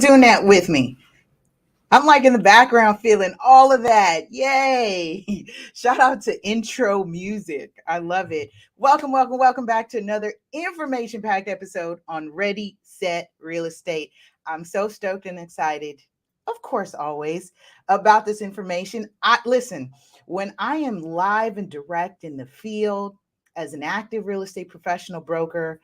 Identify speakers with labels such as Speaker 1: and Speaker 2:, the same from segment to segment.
Speaker 1: doing that with me? I'm like in the background feeling all of that. Yay. Shout out to intro music. I love it. Welcome back to another information packed episode on Ready, Set, Real Estate. I'm so stoked and excited, of course, always about this information. Listen, when I am live and direct in the field as an active real estate professional broker,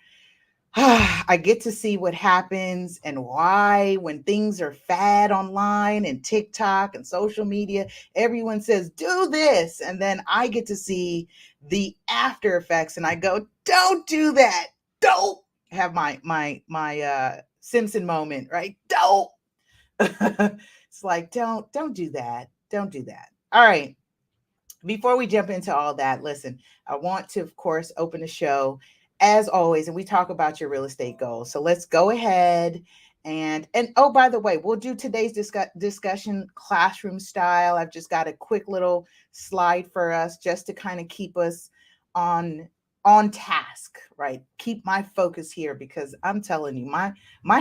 Speaker 1: I get to see what happens and why when things are fad online and TikTok and social media, everyone says, do this. And then I get to see the after effects and I go, don't do that. Don't have my Simpson moment, right? Don't. It's like, don't do that. Don't do that. All right. Before we jump into all that, listen, I want to, of course, open the show as always, and we talk about your real estate goals. So let's go ahead and oh, by the way, we'll do today's discussion classroom style. I've just got a quick little slide for us just to kind of keep us on on task, right? Keep my focus here because I'm telling you, my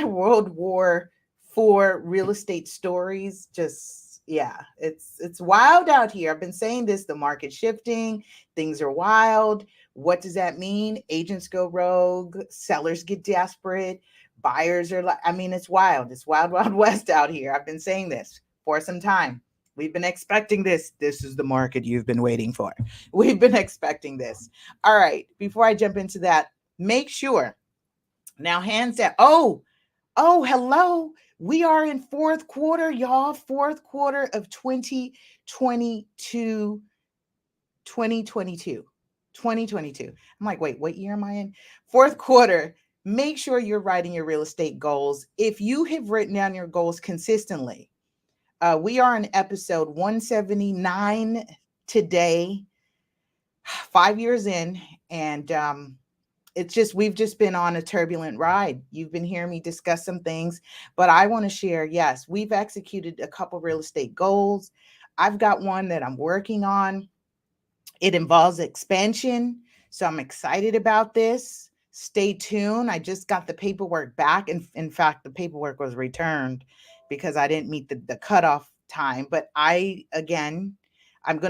Speaker 1: World War for real estate stories just yeah, it's wild out here. I've been saying this, the market shifting, things are wild. What does that mean? Agents go rogue, sellers get desperate, buyers are like, I mean, it's wild. It's wild, wild west out here. I've been saying this for some time. We've been expecting this. This is the market you've been waiting for. We've been expecting this. All right. Before I jump into that, make sure now, hands down. Hello. We are in fourth quarter, y'all. Fourth quarter of 2022. 2022. 2022. I'm like, wait, what year am I in? Fourth quarter. Make sure you're writing your real estate goals. If you have written down your goals consistently, we are in episode 179 today, 5 years in, and it's just we've just been on a turbulent ride. You've been hearing me discuss some things, but I want to share, yes, we've executed a couple real estate goals. I've got one that I'm working on. It involves expansion, so I'm excited about this. Stay tuned. I just got the paperwork back, and in fact the paperwork was returned because I didn't meet the cutoff time, but I'm going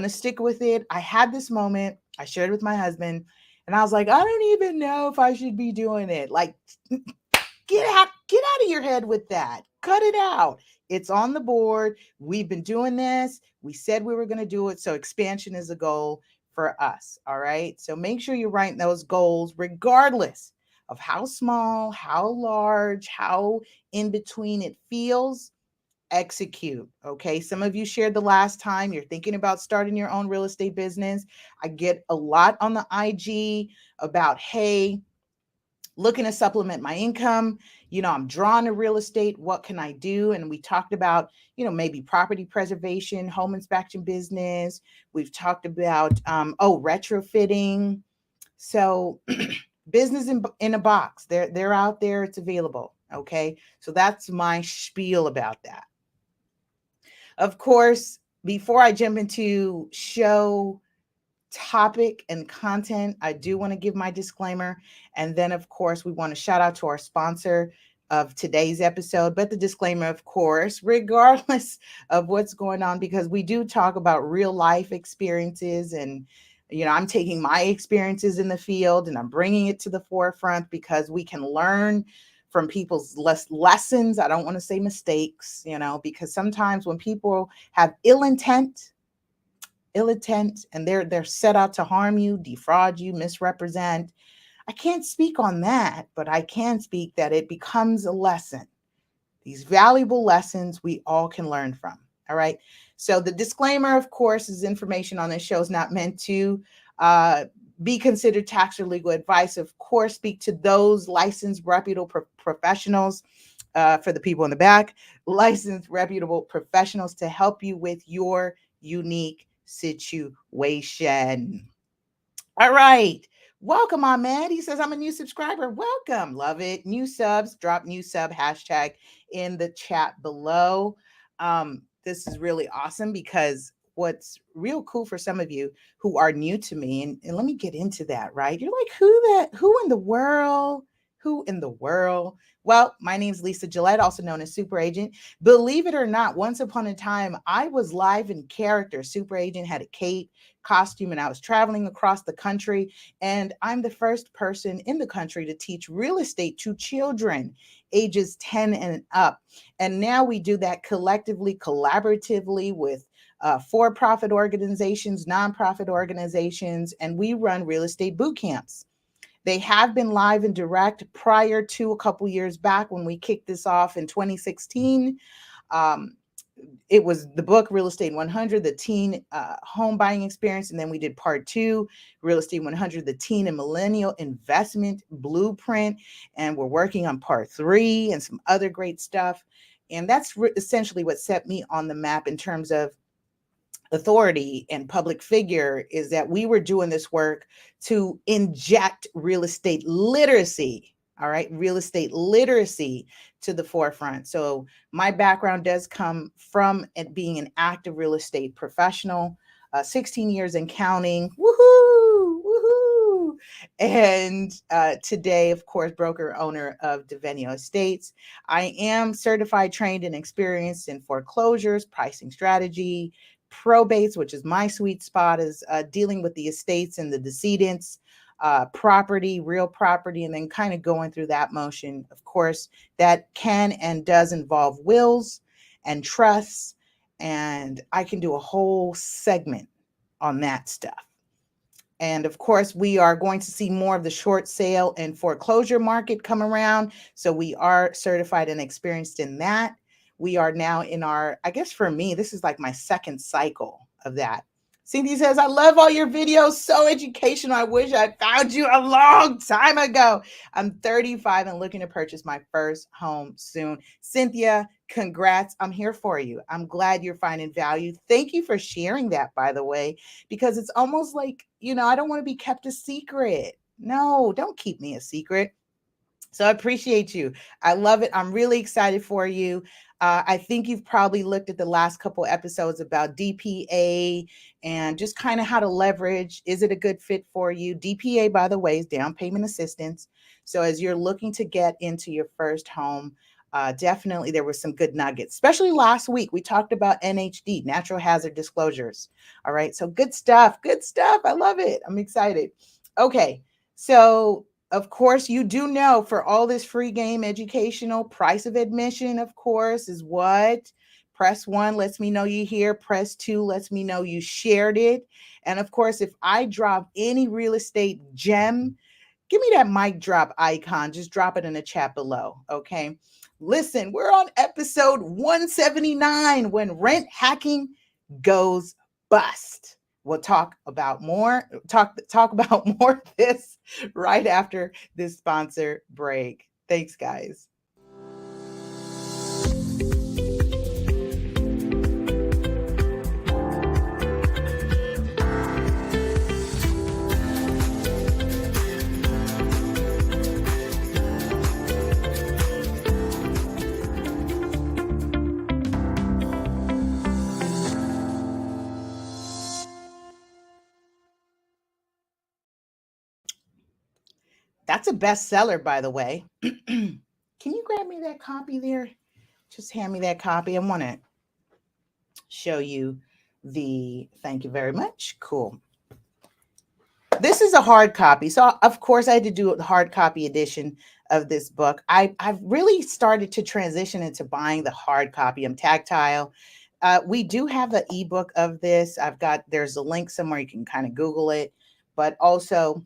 Speaker 1: to stick with it. I had this moment, I shared with my husband, and I was like, I don't even know if I should be doing it. Like, get out of your head with that. Cut it out. It's on the board. We've been doing this. We said we were going to do it. So expansion is a goal for us. All right. So make sure you're writing those goals, regardless of how small, how large, how in between it feels. Execute. Okay. Some of you shared the last time you're thinking about starting your own real estate business. I get a lot on the IG about, hey, looking to supplement my income. I'm drawn to real estate. What can I do? And we talked about, maybe property preservation, home inspection business. We've talked about, retrofitting. So business in a box, they're out there. It's available. Okay. So that's my spiel about that. Of course, before I jump into show topic and content, I do want to give my disclaimer. And then, of course, we want to shout out to our sponsor of today's episode. But the disclaimer, of course, regardless of what's going on, because we do talk about real life experiences. And, I'm taking my experiences in the field and I'm bringing it to the forefront because we can learn from people's lessons. I don't want to say mistakes, because sometimes when people have ill intent and they're set out to harm you, defraud you, misrepresent. I can't speak on that, but I can speak that it becomes a lesson. These valuable lessons we all can learn from. All right. So the disclaimer, of course, is information on this show is not meant to be considered tax or legal advice. Of course, speak to those licensed, reputable professionals. For the people in the back, licensed, reputable professionals to help you with your unique situation. All right. Welcome, Ahmed. He says, I'm a new subscriber. Welcome. Love it. New subs. Drop new sub hashtag in the chat below. This is really awesome because what's real cool for some of you who are new to me, and let me get into that, right? You're like, who in the world Who in the world? Well, my name's Lisa Gillett, also known as Super Agent. Believe it or not, once upon a time, I was live in character. Super Agent had a cape, costume, and I was traveling across the country. And I'm the first person in the country to teach real estate to children ages 10 and up. And now we do that collectively, collaboratively with for profit organizations, nonprofit organizations, and we run real estate boot camps. They have been live and direct prior to a couple years back when we kicked this off in 2016. Um, it was the book Real Estate 100, the teen home buying experience. And then we did part two, Real Estate 100, the teen and millennial investment blueprint. And we're working on part three and some other great stuff. And that's essentially what set me on the map in terms of authority and public figure, is that we were doing this work to inject real estate literacy. All right, real estate literacy to the forefront. So my background does come from it being an active real estate professional, 16 years and counting. Woohoo! Woohoo! And today, of course, broker owner of Devenio Estates. I am certified, trained, and experienced in foreclosures, pricing strategy, probates, which is my sweet spot, is dealing with the estates and the decedents, property, real property, and then kind of going through that motion. Of course, that can and does involve wills and trusts, and I can do a whole segment on that stuff. And of course, we are going to see more of the short sale and foreclosure market come around. So we are certified and experienced in that. We are now in our, I guess for me, this is like my second cycle of that. Cindy says, I love all your videos, so educational. I wish I found you a long time ago. I'm 35 and looking to purchase my first home soon. Cynthia, congrats. I'm here for you. I'm glad you're finding value. Thank you for sharing that, by the way, because it's almost like, I don't want to be kept a secret. No, don't keep me a secret. So I appreciate you. I love it. I'm really excited for you. I think you've probably looked at the last couple episodes about DPA and just kind of how to leverage. Is it a good fit for you? DPA, by the way, is down payment assistance. So as you're looking to get into your first home, definitely there were some good nuggets, especially last week. We talked about NHD, natural hazard disclosures. All right. So good stuff. Good stuff. I love it. I'm excited. Okay. So of course, you do know for all this free game educational, price of admission, of course, is what? Press 1 lets me know you here. Press 2 lets me know you shared it. And of course, if I drop any real estate gem, give me that mic drop icon. Just drop it in the chat below. Okay. Listen, we're on episode 179, when rent hacking goes bust. We'll talk about more of this right after this sponsor break. Thanks, guys. That's a bestseller, by the way. Can you grab me that copy there? Just hand me that copy. I want to show you thank you very much. Cool. This is a hard copy. So, of course, I had to do a hard copy edition of this book. I've really started to transition into buying the hard copy. I'm tactile. We do have an ebook of this. There's a link somewhere. You can kind of Google it, but also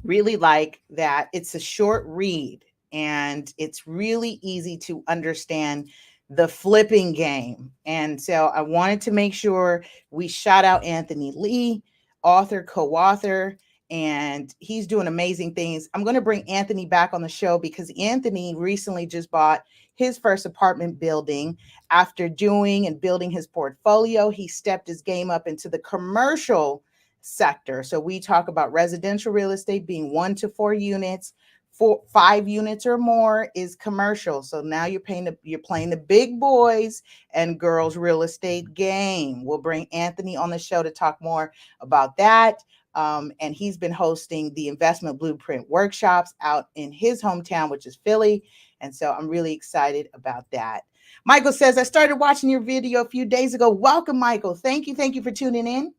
Speaker 1: really like that it's a short read and it's really easy to understand the flipping game. And so I wanted to make sure we shout out Anthony Lee, author, co-author, and he's doing amazing things. I'm going to bring Anthony back on the show because Anthony recently just bought his first apartment building. After doing and building his portfolio, he stepped his game up into the commercial sector. So we talk about residential real estate being 1 to 4 units. 5 units or more is commercial. So now you're playing the big boys and girls real estate game. We'll bring Anthony on the show to talk more about that. And he's been hosting the investment blueprint workshops out in his hometown, which is Philly. And so I'm really excited about that. Michael says, I started watching your video a few days ago. Welcome, Michael. Thank you. Thank you for tuning in.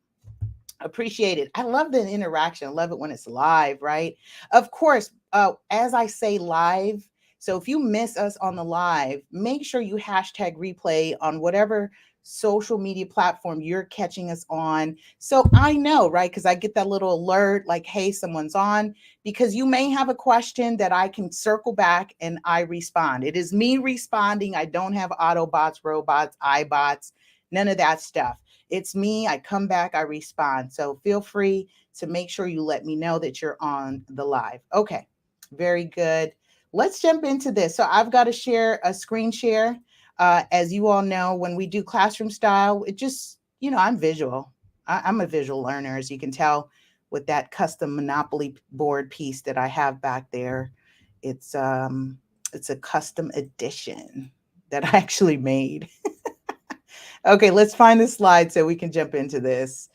Speaker 1: Appreciate it. I love the interaction. I love it when it's live, right? Of course, as I say live, so if you miss us on the live, make sure you hashtag replay on whatever social media platform you're catching us on. So I know, right? Because I get that little alert like, hey, someone's on, because you may have a question that I can circle back and I respond. It is me responding. I don't have Autobots, robots, iBots, none of that stuff. It's me. I come back, I respond. So feel free to make sure you let me know that you're on the live. Okay, very good. Let's jump into this. So I've got to share a screen share. As you all know, when we do classroom style, it just, I'm visual. I'm a visual learner, as you can tell with that custom Monopoly board piece that I have back there. It's a custom edition that I actually made. Okay, let's find the slide so we can jump into this.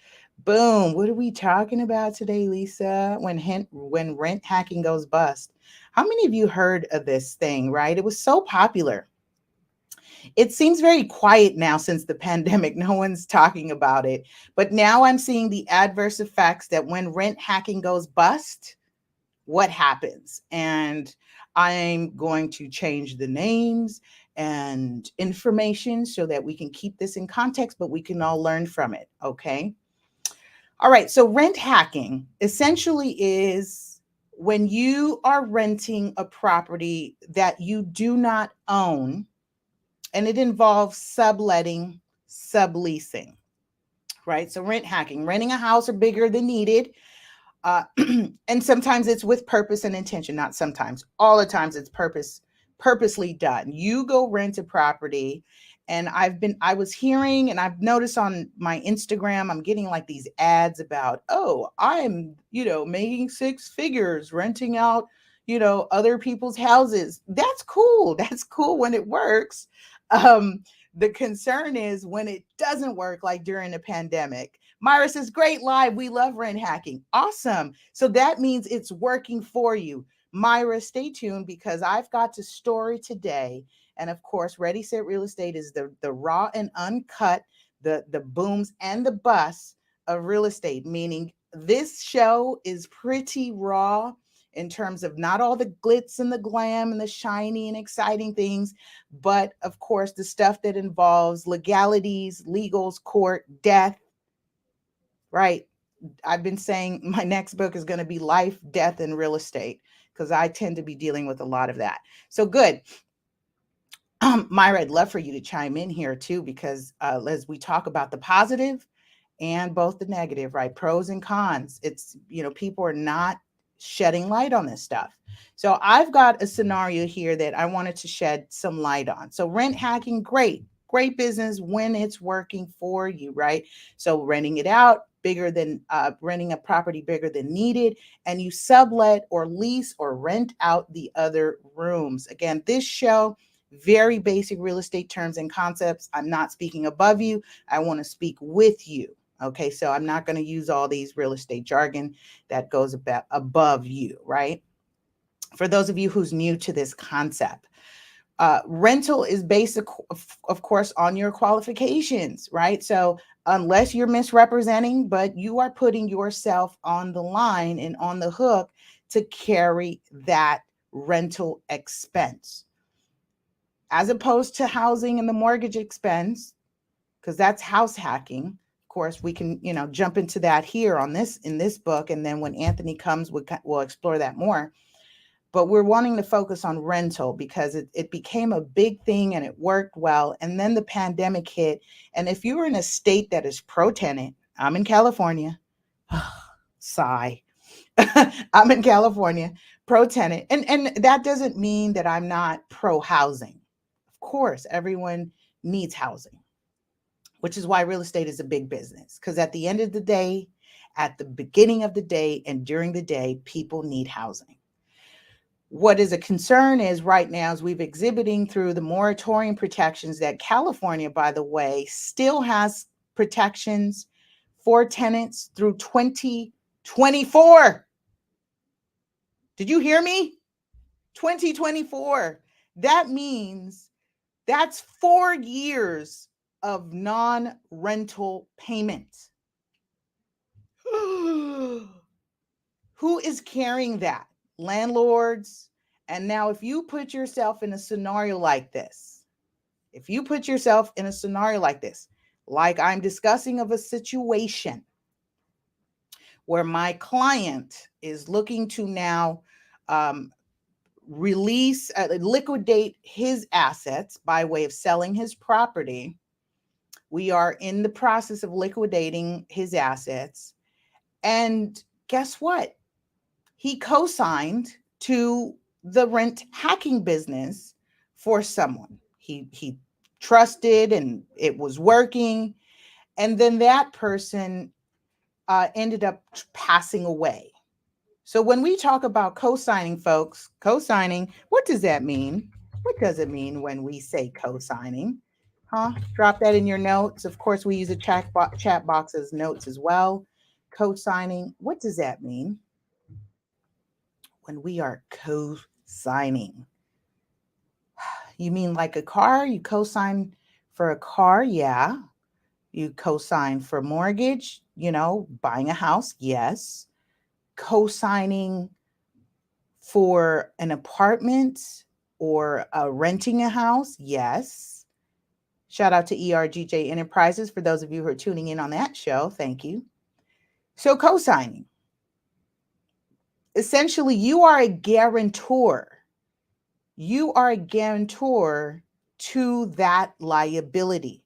Speaker 1: Boom. What are we talking about today, Lisa? When rent hacking goes bust. How many of you heard of this thing, right? It was so popular. It seems very quiet now since the pandemic. No one's talking about it. But now I'm seeing the adverse effects that when rent hacking goes bust, what happens? And I'm going to change the names and information so that we can keep this in context, but we can all learn from it. Okay. All right. So, rent hacking essentially is when you are renting a property that you do not own, and it involves subletting, subleasing, right? So, rent hacking, renting a house or bigger than needed. Uh, and sometimes it's with purpose and intention, not sometimes. All the times it's purposely done. You go rent a property, and I was hearing, and I've noticed on my Instagram, I'm getting like these ads about, oh, I'm, making six figures renting out, other people's houses. That's cool. That's cool when it works. The concern is when it doesn't work, like during the pandemic. Myra says, great live. We love rent hacking. Awesome. So that means it's working for you. Myra, stay tuned because I've got a story today. And of course, Ready Set Real Estate is the raw and uncut, the booms and the busts of real estate, meaning this show is pretty raw in terms of not all the glitz and the glam and the shiny and exciting things, but of course, the stuff that involves legalities, legals, court, death, right? I've been saying my next book is going to be Life, Death, and Real Estate because I tend to be dealing with a lot of that. So good. Myra, I'd love for you to chime in here too, because as we talk about the positive and both the negative, right? Pros and cons. It's, people are not shedding light on this stuff. So I've got a scenario here that I wanted to shed some light on. So rent hacking, great business when it's working for you, right? So renting it out bigger than renting a property bigger than needed, and you sublet or lease or rent out the other rooms. Again, this show, very basic real estate terms and concepts. I'm not speaking above you. I want to speak with you. Okay, so I'm not going to use all these real estate jargon that goes above you, right? For those of you who's new to this concept, rental is based, of course, on your qualifications, right? So unless you're misrepresenting, but you are putting yourself on the line and on the hook to carry that rental expense, as opposed to housing and the mortgage expense, because that's house hacking. Of course, we can, jump into that here in this book. And then when Anthony comes, we'll explore that more. But we're wanting to focus on rental because it became a big thing and it worked well. And then the pandemic hit. And if you're in a state that is pro-tenant, I'm in California, sigh. I'm in California, pro-tenant. And that doesn't mean that I'm not pro-housing. Of course, everyone needs housing, which is why real estate is a big business. Because at the end of the day, at the beginning of the day, and during the day, people need housing. What is a concern is right now, as we've exhibiting through the moratorium protections that California, by the way, still has protections for tenants through 20 24. Did you hear me? 2024. That means that's 4 years of non-rental payments. Who is carrying that? Landlords. And now, if you put yourself in a scenario like this, like I'm discussing of a situation where my client is looking to now um, liquidate his assets by way of selling his property. We are in the process of liquidating his assets. And guess what? He co-signed to the rent hacking business for someone. He trusted and it was working. And then that person ended up passing away. So when we talk about co-signing, folks, co-signing, what does that mean? What does it mean when we say co-signing? Huh? Drop that in your notes. Of course, we use a chat box as notes as well. Co-signing, what does that mean? When we are co-signing, you mean like a car? You co-sign for a car? Yeah. You co-sign for mortgage, buying a house? Yes. Co-signing for an apartment or renting a house? Yes. Shout out to ERGJ Enterprises for those of you who are tuning in on that show. Thank you. So co-signing. Essentially, you are a guarantor. You are a guarantor to that liability.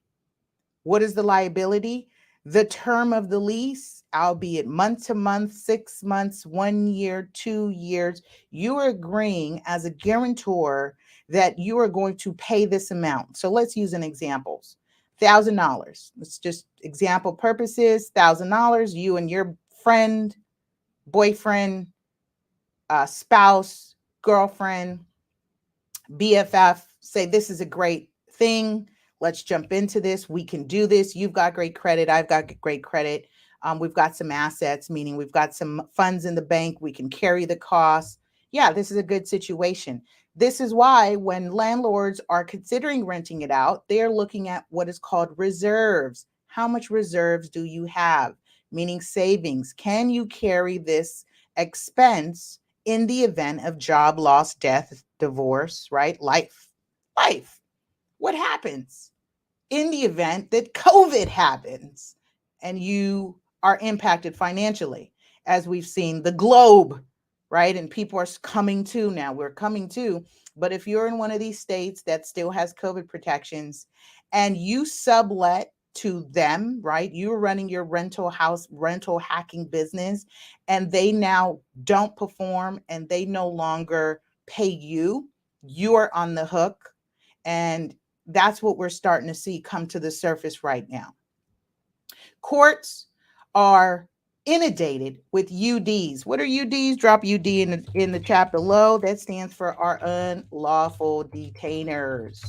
Speaker 1: What is the liability? The term of the lease, albeit month to month, 6 months, 1 year, 2 years, you are agreeing as a guarantor that you are going to pay this amount. So let's use an example. $1,000. Let's just example purposes, $1,000, you and your friend, boyfriend, spouse, girlfriend, BFF say, this is a great thing. Let's jump into this. We can do this. You've got great credit. I've got great credit. We've got some assets, meaning we've got some funds in the bank. We can carry the costs. Yeah, this is a good situation. This is why when landlords are considering renting it out, they're looking at what is called reserves. How much reserves do you have? Meaning savings. Can you carry this expense in the event of job loss, death, divorce, right? Life. What happens in the event that COVID happens and you are impacted financially? As we've seen, the globe, right? And people are coming to now. We're coming to. But if you're in one of these states that still has COVID protections and you sublet to them, right? You're running your rental hacking business, and they now don't perform and they no longer pay you, you are on the hook. And that's what we're starting to see come to the surface right now. Courts are inundated with UDs. What are UDs? Drop UD in the chat below. That stands for our unlawful detainers,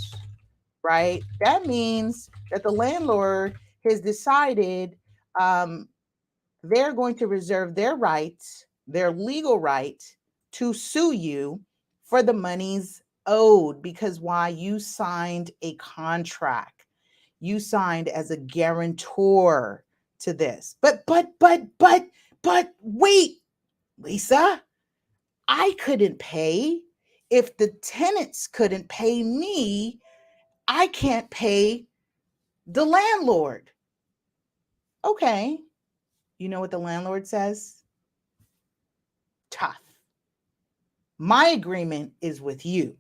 Speaker 1: right? That means that the landlord has decided they're going to reserve their rights, their legal right to sue you for the monies owed. Because why? You signed a contract. You signed as a guarantor to this. But wait, Lisa, I couldn't pay. If the tenants couldn't pay me, I can't pay the landlord. Okay. You know what the landlord says? Tough. My agreement is with you.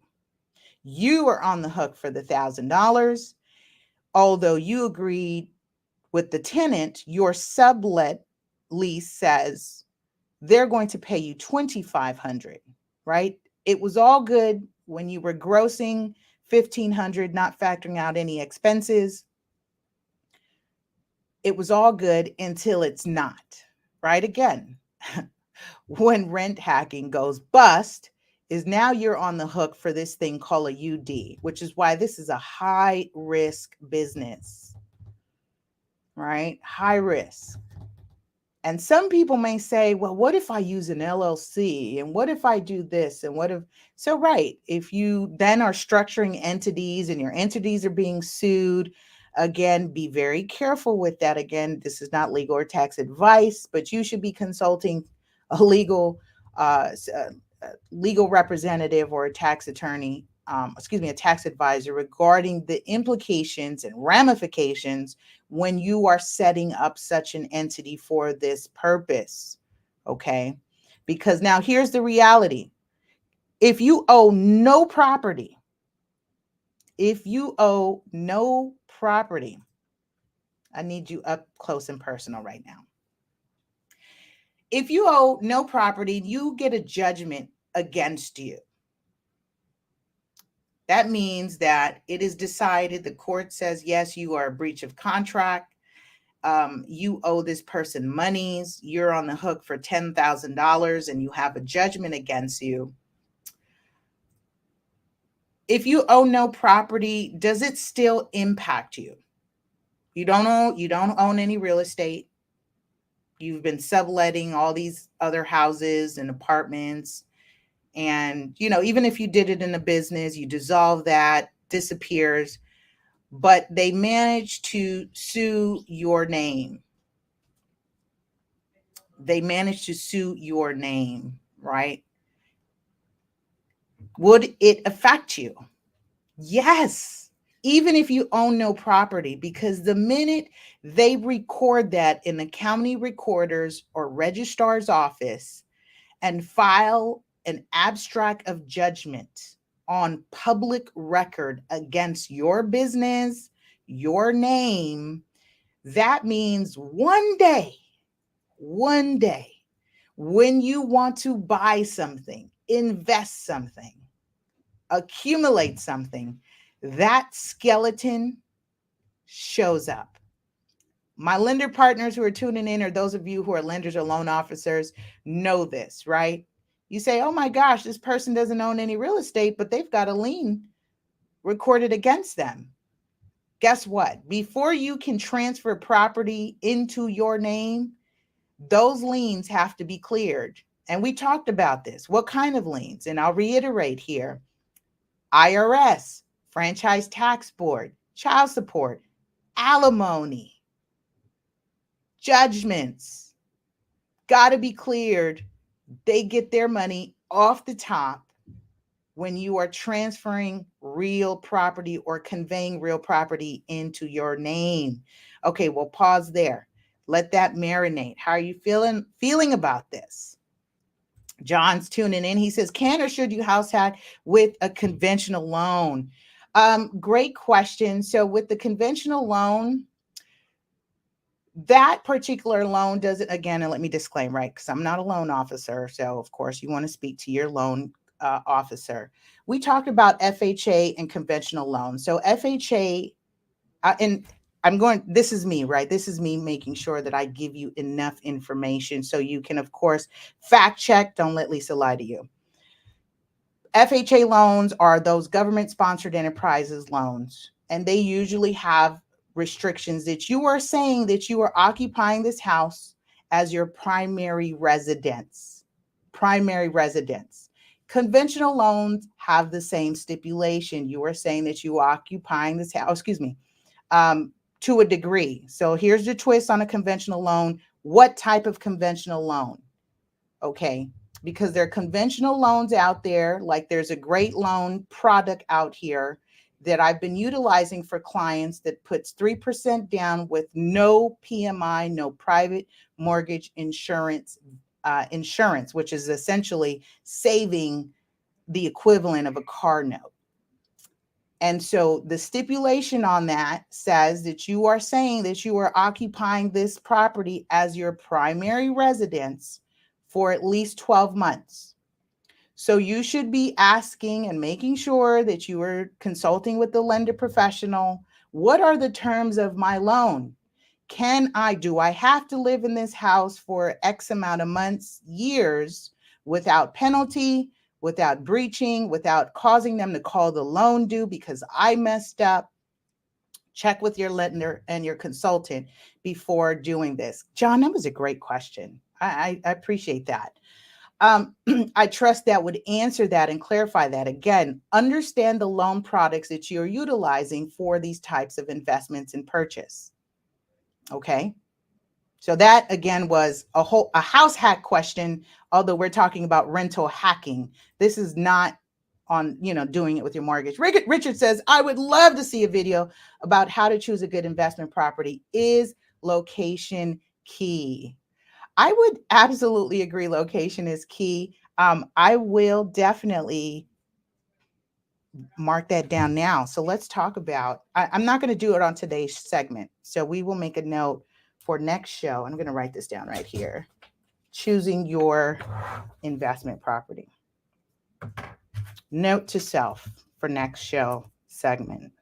Speaker 1: You are on the hook for the $1,000. Although you agreed with the tenant, your sublet lease says they're going to pay you $2,500, right? It was all good when you were grossing $1,500, not factoring out any expenses. It was all good until it's not, right? Again, when rent hacking goes bust, is now you're on the hook for this thing called a UD, which is why this is a high risk business, right? High risk. And some people may say, well, what if I use an LLC? And what if I do this? And what if, so right, if you then are structuring entities and your entities are being sued, again, be very careful with that. Again, this is not legal or tax advice, but you should be consulting a uh, legal representative or a tax attorney, a tax advisor regarding the implications and ramifications when you are setting up such an entity for this purpose. Okay. Because now here's the reality. If you owe no property, if you owe no property, I need you up close and personal right now. If you owe no property, you get a judgment against you. That means that it is decided, the court says, yes, you are a breach of contract. You owe this person monies. You're on the hook for $10,000 and you have a judgment against you. If you own no property, does it still impact you? You don't own any real estate. You've been subletting all these other houses and apartments. And, even if you did it in a business, you dissolve that, disappears, but they managed to sue your name. They managed to sue your name, right? Would it affect you? Yes. Even if you own no property, because the minute they record that in the county recorder's or registrar's office and file an abstract of judgment on public record against your business, your name, that means one day, when you want to buy something, invest something, accumulate something, that skeleton shows up. My lender partners who are tuning in, or those of you who are lenders or loan officers, know this, right? You say, oh my gosh, this person doesn't own any real estate, but they've got a lien recorded against them. Guess what? Before you can transfer property into your name, those liens have to be cleared. And we talked about this. What kind of liens? And I'll reiterate here. IRS, Franchise Tax Board, child support, alimony, judgments, got to be cleared. They get their money off the top when you are transferring real property or conveying real property into your name. Okay, we'll pause there. Let that marinate. How are you feeling about this? John's tuning in. He says, can or should you house hack with a conventional loan? Great question. So with the conventional loan, that particular loan doesn't, again, and let me disclaim, right, because I'm not a loan officer. So of course you want to speak to your loan officer. We talked about FHA and conventional loans. So FHA, and this is me, right? This is me making sure that I give you enough information so you can, of course, fact check. Don't let Lisa lie to you. FHA loans are those government sponsored enterprises loans, and they usually have restrictions that you are saying that you are occupying this house as your primary residence. Primary residence. Conventional loans have the same stipulation. You are saying that you are occupying this house, to a degree. So here's the twist on a conventional loan. What type of conventional loan? Okay, because there are conventional loans out there, like there's a great loan product out here that I've been utilizing for clients that puts 3% down with no PMI, no private mortgage insurance, which is essentially saving the equivalent of a car note. And so the stipulation on that says that you are saying that you are occupying this property as your primary residence for at least 12 months. So you should be asking and making sure that you are consulting with the lender professional. What are the terms of my loan? Do I have to live in this house for X amount of months, years, without penalty, without breaching, without causing them to call the loan due because I messed up? Check with your lender and your consultant before doing this. John, that was a great question. I appreciate that. I trust that would answer that and clarify that. Again, understand the loan products that you're utilizing for these types of investments and purchase. Okay. So that again was a house hack question, although we're talking about rental hacking. This is not on, doing it with your mortgage. Richard says, I would love to see a video about how to choose a good investment property. Is location key? I would absolutely agree location is key. I will definitely mark that down now. So let's talk about, I'm not going to do it on today's segment. So we will make a note for next show. I'm going to write this down right here. Choosing your investment property. Note to self for next show segment.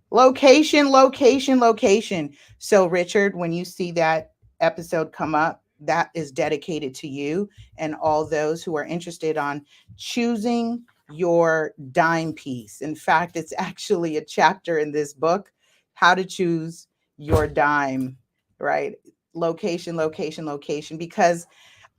Speaker 1: Location, location, location. So Richard, when you see that episode come up, that is dedicated to you and all those who are interested on choosing your dime piece. In fact, it's actually a chapter in this book, How to Choose Your Dime, right? Location, location, location, because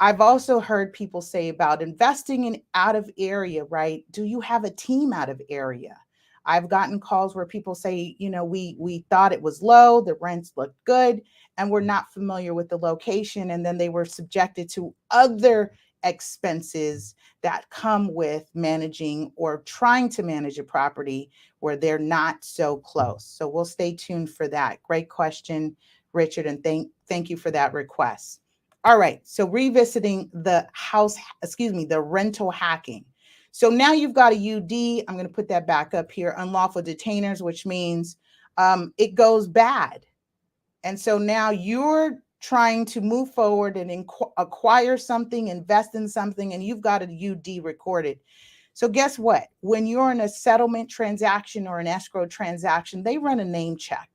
Speaker 1: I've also heard people say about investing in out of area, right? Do you have a team out of area? I've gotten calls where people say, we thought it was low, the rents looked good, and we're not familiar with the location. And then they were subjected to other expenses that come with managing or trying to manage a property where they're not so close. So we'll stay tuned for that. Great question, Richard, and thank you for that request. All right, so revisiting the rental hacking. So now you've got a UD. I'm going to put that back up here, unlawful detainers, which means it goes bad. And so now you're trying to move forward and acquire something, invest in something, and you've got a UD recorded. So guess what? When you're in a settlement transaction or an escrow transaction, they run a name check.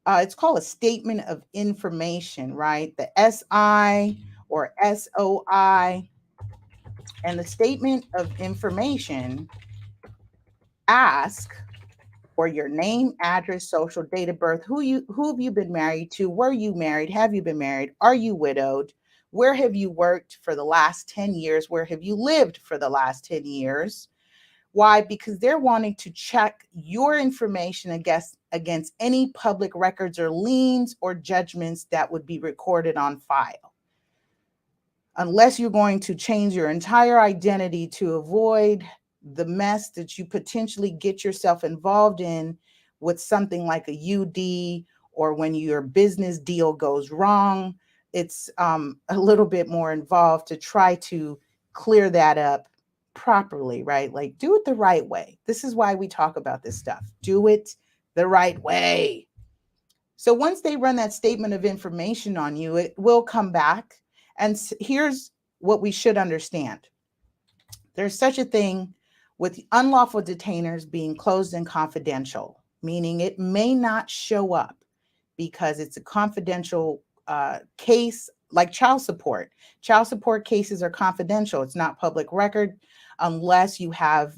Speaker 1: It's called a statement of information, right? The SI or SOI. And the statement of information ask for your name, address, social, date of birth, who have you been married to, were you married, have you been married, are you widowed, where have you worked for the last 10 years, where have you lived for the last 10 years. Why? Because they're wanting to check your information against any public records or liens or judgments that would be recorded on file. Unless you're going to change your entire identity to avoid the mess that you potentially get yourself involved in with something like a UD, or when your business deal goes wrong, it's a little bit more involved to try to clear that up properly, right? Like, do it the right way. This is why we talk about this stuff. Do it the right way. So once they run that statement of information on you, it will come back. And here's what we should understand. There's such a thing with unlawful detainers being closed and confidential, meaning it may not show up because it's a confidential case, like child support. Child support cases are confidential. It's not public record unless you have,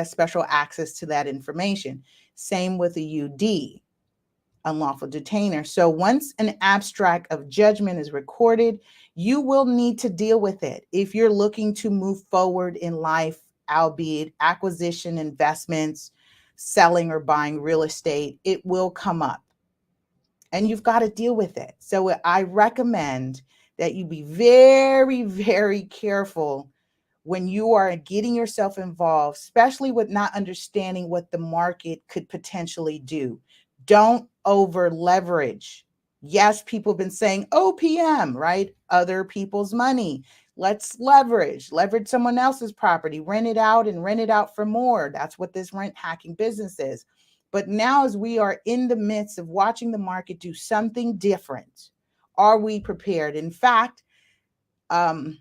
Speaker 1: special access to that information. Same with a UD, unlawful detainer. So once an abstract of judgment is recorded, you will need to deal with it. If you're looking to move forward in life, albeit acquisition, investments, selling or buying real estate, it will come up and you've got to deal with it. So I recommend that you be very, very careful when you are getting yourself involved, especially with not understanding what the market could potentially do. Don't over leverage. Yes, people have been saying OPM, right? Other people's money. Let's leverage someone else's property, rent it out for more. That's what this rent hacking business is. But now, as we are in the midst of watching the market do something different, are we prepared? In fact, I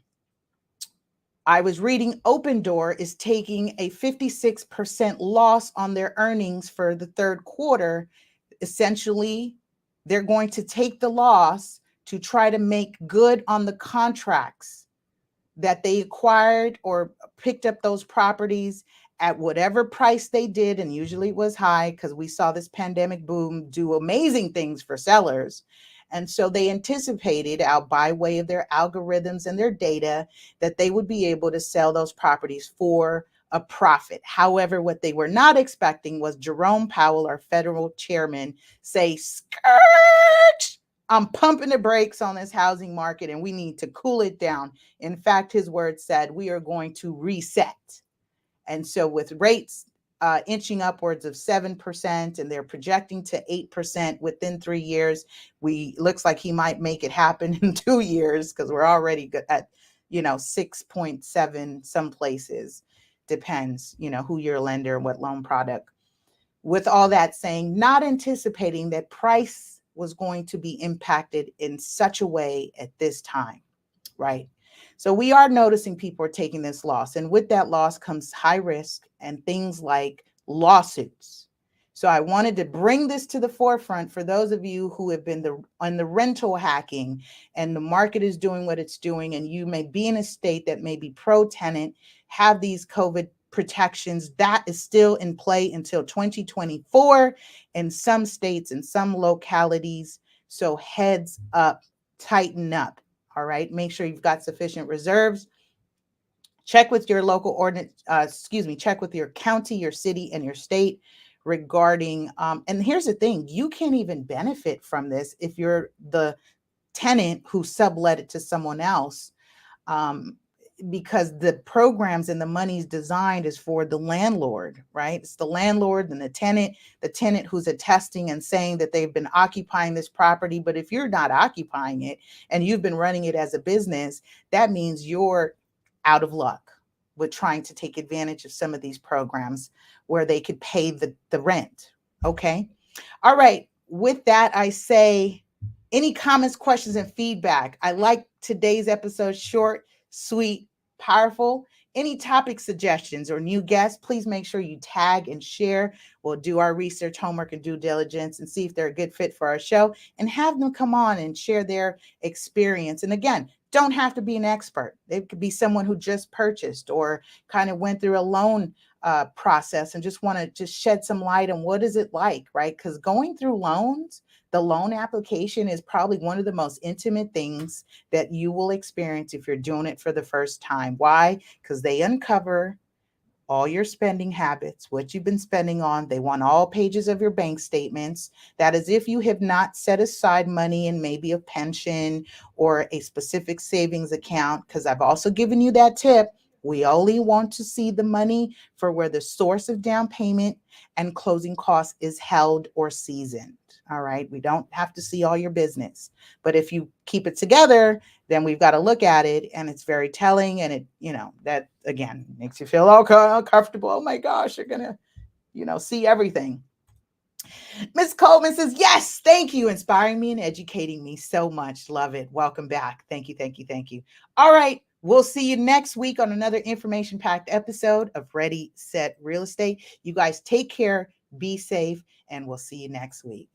Speaker 1: was reading Open Door is taking a 56% loss on their earnings for the third quarter. Essentially, they're going to take the loss to try to make good on the contracts that they acquired or picked up those properties at whatever price they did, and usually it was high because we saw this pandemic boom do amazing things for sellers. And so they anticipated out by way of their algorithms and their data that they would be able to sell those properties for a profit. However, what they were not expecting was Jerome Powell, our federal chairman, say, skirt, I'm pumping the brakes on this housing market and we need to cool it down. In fact, his words said, we are going to reset. And so with rates inching upwards of 7%, and they're projecting to 8% within 3 years, looks like he might make it happen in 2 years because we're already at 6.7 some places. Depends, who your lender and what loan product. With all that saying, not anticipating that price was going to be impacted in such a way at this time, right? So we are noticing people are taking this loss, and with that loss comes high risk and things like lawsuits. So I wanted to bring this to the forefront for those of you who have been on the rental hacking, and the market is doing what it's doing, and you may be in a state that may be pro-tenant, have these COVID protections. That is still in play until 2024 in some states and some localities. So heads up, tighten up. All right. Make sure you've got sufficient reserves. Check with your local ordinance, check with your county, your city, and your state regarding, and here's the thing, you can't even benefit from this if you're the tenant who sublet it to someone else. Because the programs and the money's designed is for the landlord, right? It's the landlord and the tenant who's attesting and saying that they've been occupying this property. But if you're not occupying it and you've been running it as a business, that means you're out of luck with trying to take advantage of some of these programs where they could pay the rent. Okay. All right. With that, I say, any comments, questions, and feedback? I like today's episode, short, sweet, powerful. Any topic suggestions or new guests, please make sure you tag and share. We'll do our research, homework, and due diligence and see if they're a good fit for our show, and have them come on and share their experience. And again, don't have to be an expert. It could be someone who just purchased or kind of went through a loan process and just want to just shed some light on what is it like, right? Because going through loans, the loan application is probably one of the most intimate things that you will experience if you're doing it for the first time. Why? Because they uncover all your spending habits, what you've been spending on. They want all pages of your bank statements. That is if you have not set aside money in maybe a pension or a specific savings account, because I've also given you that tip. We only want to see the money for where the source of down payment and closing costs is held or seasoned. All right. We don't have to see all your business. But if you keep it together, then we've got to look at it, and it's very telling. And it, that again makes you feel uncomfortable. Oh my gosh, you're going to, see everything. Miss Coleman says, yes, thank you. Inspiring me and educating me so much. Love it. Welcome back. Thank you. Thank you. Thank you. All right. We'll see you next week on another information-packed episode of Ready, Set, Real Estate. You guys take care, be safe, and we'll see you next week.